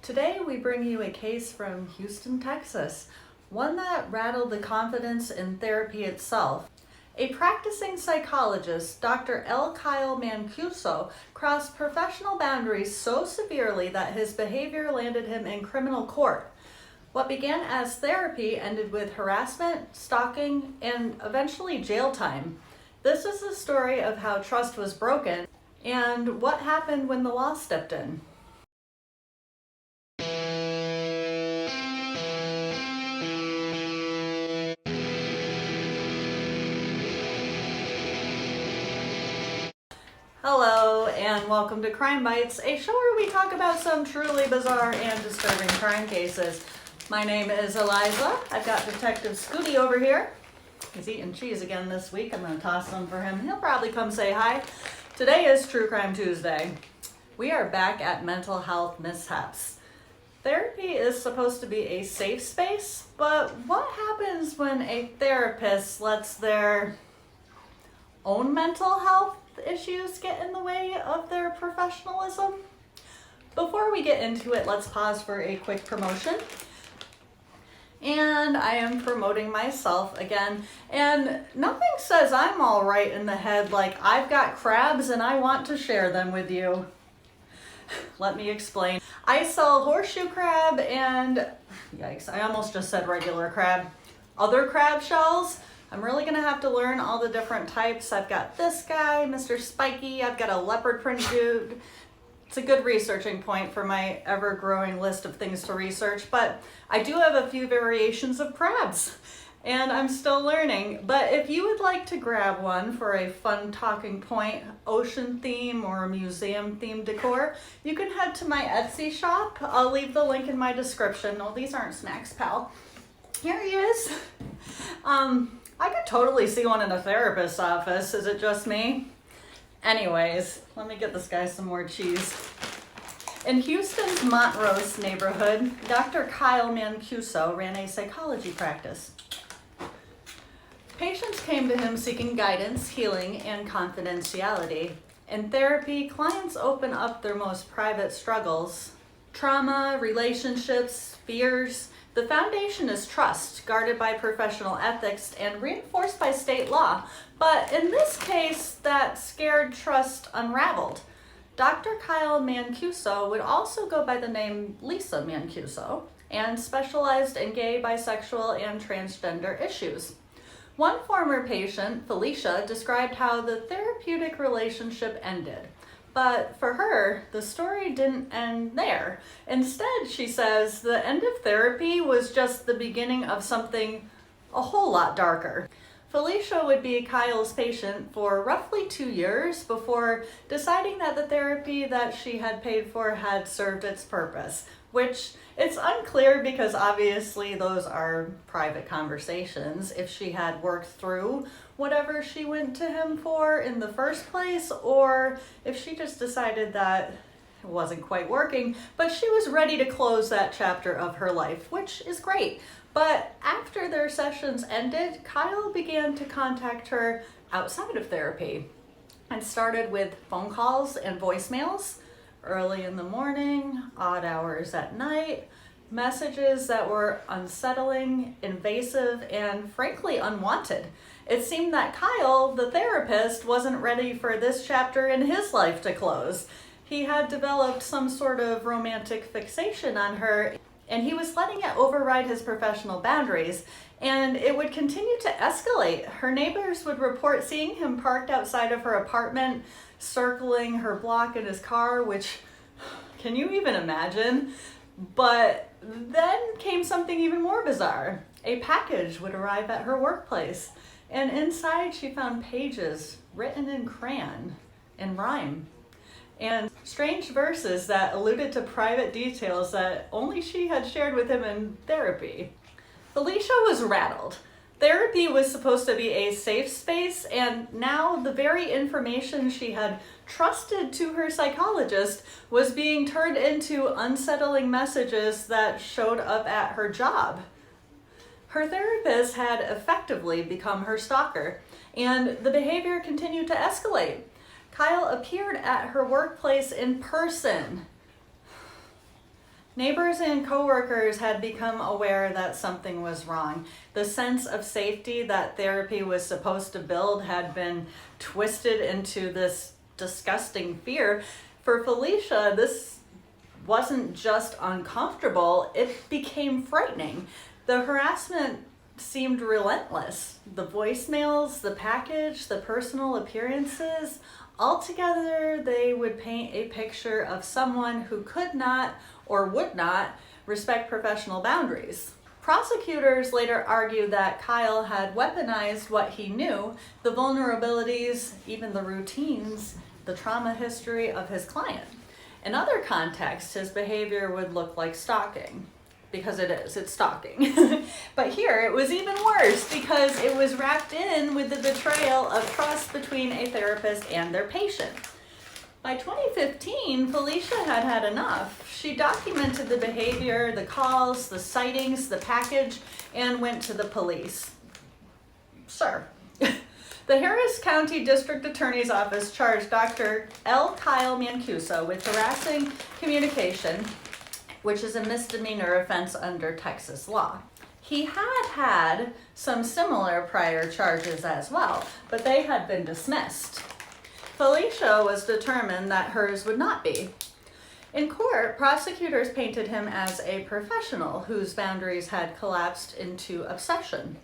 Today we bring you a case from Houston, Texas, one that rattled the confidence in therapy itself. A practicing psychologist, Dr.LKyleMancuso, crossed professional boundaries so severely that his behavior landed him in criminal court. What began as therapy ended with harassment, stalking, and eventually jail time. This is the story of how trust was broken and what happened when the law stepped in. Hello and welcome to Crime Bytes, a show where we talk about some truly bizarre and disturbing crime cases. My name is Eliza. I've got Detective Scooty over here. He's eating cheese again this week. I'm going to toss some for him. He'll probably come say hi. Today is True Crime Tuesday. We are back at mental health mishaps. Therapy is supposed to be a safe space, but what happens when a therapist lets their own mental health issues get in the way of their professionalism? Before we get into it, let's pause for a quick promotion. And I am promoting myself again, and nothing says I'm all right in the head like I've got crabs and I want to share them with you. Let me explain. I sell horseshoe crab and, yikes, I almost just said regular crab, other crab shells. I'm really gonna have to learn all the different types. I've got this guy, Mr. Spiky. I've got a leopard print dude. It's a good researching point for my ever-growing list of things to research, but I do have a few variations of crabs, and I'm still learning. But if you would like to grab one for a fun talking point, ocean theme, or museum themed decor, you can head to my Etsy shop. I'll leave the link in my description. No, these aren't snacks, pal. Here he is. I could totally see one in a therapist's office. Is it just me? Anyways, let me get this guy some more cheese. In Houston's Montrose neighborhood, Dr. Kyle Mancuso ran a psychology practice. Patients came to him seeking guidance, healing, and confidentiality. In therapy, clients open up their most private struggles, trauma, relationships, fears. The foundation is trust, guarded by professional ethics and reinforced by state law. But in this case, that scared trust unraveled. Dr. Kyle Mancuso would also go by the name Lisa Mancuso and specialized in gay, bisexual, and transgender issues. One former patient, Felicia, described how the therapeutic relationship ended. But for her, the story didn't end there. Instead, she says, the end of therapy was just the beginning of something a whole lot darker. Felicia would be Kyle's patient for roughly 2 years before deciding that the therapy that she had paid for had served its purpose, which it's unclear because obviously those are private conversations if she had worked through whatever she went to him for in the first place, or if she just decided that it wasn't quite working, but she was ready to close that chapter of her life, which is great. But after their sessions ended, Kyle began to contact her outside of therapy and started with phone calls and voicemails early in the morning, odd hours at night, messages that were unsettling, invasive, and frankly unwanted. It seemed that Kyle, the therapist, wasn't ready for this chapter in his life to close. He had developed some sort of romantic fixation on her, and he was letting it override his professional boundaries, and it would continue to escalate. Her neighbors would report seeing him parked outside of her apartment, circling her block in his car, which, can you even imagine? But then came something even more bizarre. A package would arrive at her workplace, and inside she found pages written in crayon, in rhyme, and strange verses that alluded to private details that only she had shared with him in therapy. Felicia was rattled. Therapy was supposed to be a safe space, and now the very information she had trusted to her psychologist was being turned into unsettling messages that showed up at her job. Her therapist had effectively become her stalker, and the behavior continued to escalate. Kyle appeared at her workplace in person. Neighbors and coworkers had become aware that something was wrong. The sense of safety that therapy was supposed to build had been twisted into this disgusting fear. For Felicia, this wasn't just uncomfortable, it became frightening. The harassment seemed relentless. The voicemails, the package, the personal appearances, altogether they would paint a picture of someone who could not or would not respect professional boundaries. Prosecutors later argued that Kyle had weaponized what he knew, the vulnerabilities, even the routines, the trauma history of his client. In other contexts, his behavior would look like stalking, because it's stalking. But here it was even worse because it was wrapped in with the betrayal of trust between a therapist and their patient. By 2015, Felicia had had enough. She documented the behavior, the calls, the sightings, the package, and went to the police. Sir. The Harris County District Attorney's Office charged Dr.LKyleMancuso with harassing communication, which is a misdemeanor offense under Texas law. He had some similar prior charges as well, but they had been dismissed. Felicia was determined that hers would not be. In court, prosecutors painted him as a professional whose boundaries had collapsed into obsession.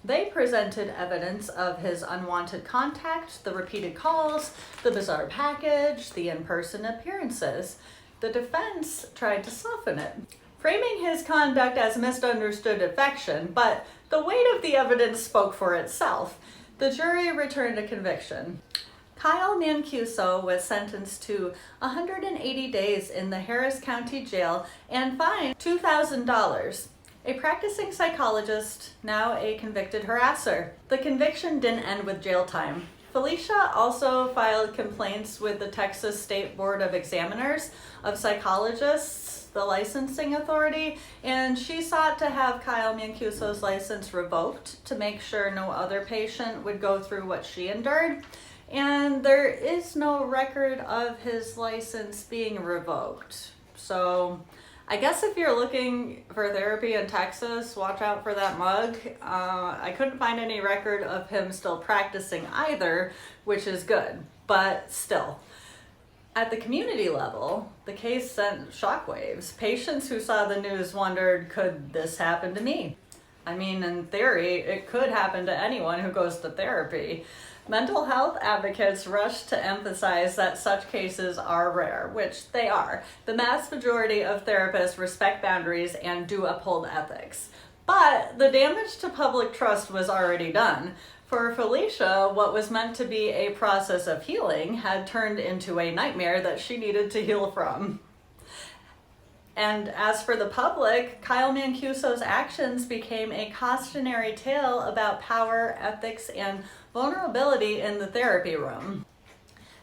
They presented evidence of his unwanted contact, the repeated calls, the bizarre package, the in-person appearances. The defense tried to soften it, framing his conduct as misunderstood affection, but the weight of the evidence spoke for itself. The jury returned a conviction. Kyle Mancuso was sentenced to 180 days in the Harris County Jail and fined $2,000. A practicing psychologist, now a convicted harasser. The conviction didn't end with jail time. Felicia also filed complaints with the Texas State Board of Examiners of Psychologists, the licensing authority, and she sought to have Kyle Mancuso's license revoked to make sure no other patient would go through what she endured. And there is no record of his license being revoked. So I guess if you're looking for therapy in Texas, watch out for that mug. I couldn't find any record of him still practicing either, which is good, but still. At the community level, the case sent shockwaves. Patients who saw the news wondered, could this happen to me? I mean, in theory, it could happen to anyone who goes to therapy. Mental health advocates rush to emphasize that such cases are rare, which they are. The mass majority of therapists respect boundaries and do uphold ethics. But the damage to public trust was already done. For Felicia, what was meant to be a process of healing had turned into a nightmare that she needed to heal from. And as for the public, Kyle Mancuso's actions became a cautionary tale about power, ethics, and vulnerability in the therapy room.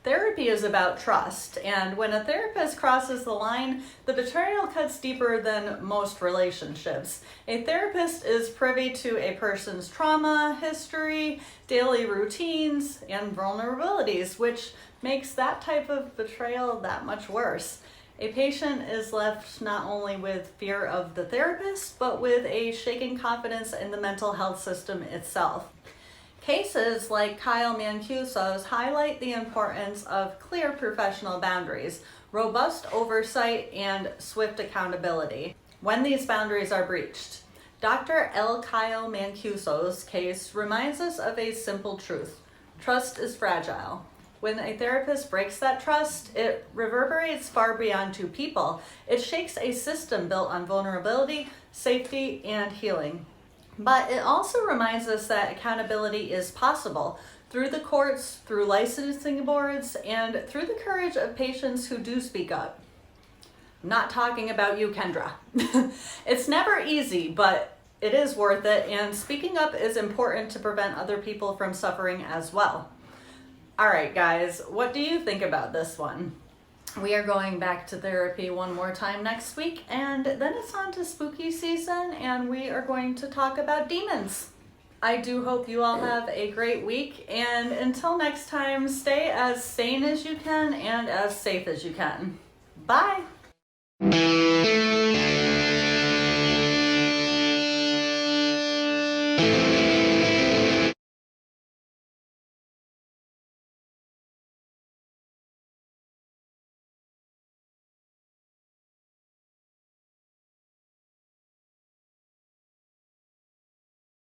Therapy is about trust, and when a therapist crosses the line, the betrayal cuts deeper than most relationships. A therapist is privy to a person's trauma, history, daily routines, and vulnerabilities, which makes that type of betrayal that much worse. A patient is left not only with fear of the therapist, but with a shaken confidence in the mental health system itself. Cases like Kyle Mancuso's highlight the importance of clear professional boundaries, robust oversight, and swift accountability when these boundaries are breached. Dr.LKyleMancuso's case reminds us of a simple truth. Trust is fragile. When a therapist breaks that trust, it reverberates far beyond two people. It shakes a system built on vulnerability, safety, and healing. But it also reminds us that accountability is possible through the courts, through licensing boards, and through the courage of patients who do speak up. I'm not talking about you, Kendra. It's never easy, but it is worth it, and speaking up is important to prevent other people from suffering as well. All right, guys, what do you think about this one? We are going back to therapy one more time next week, and then it's on to spooky season, and we are going to talk about demons. I do hope you all have a great week, and until next time, stay as sane as you can and as safe as you can. Bye! you.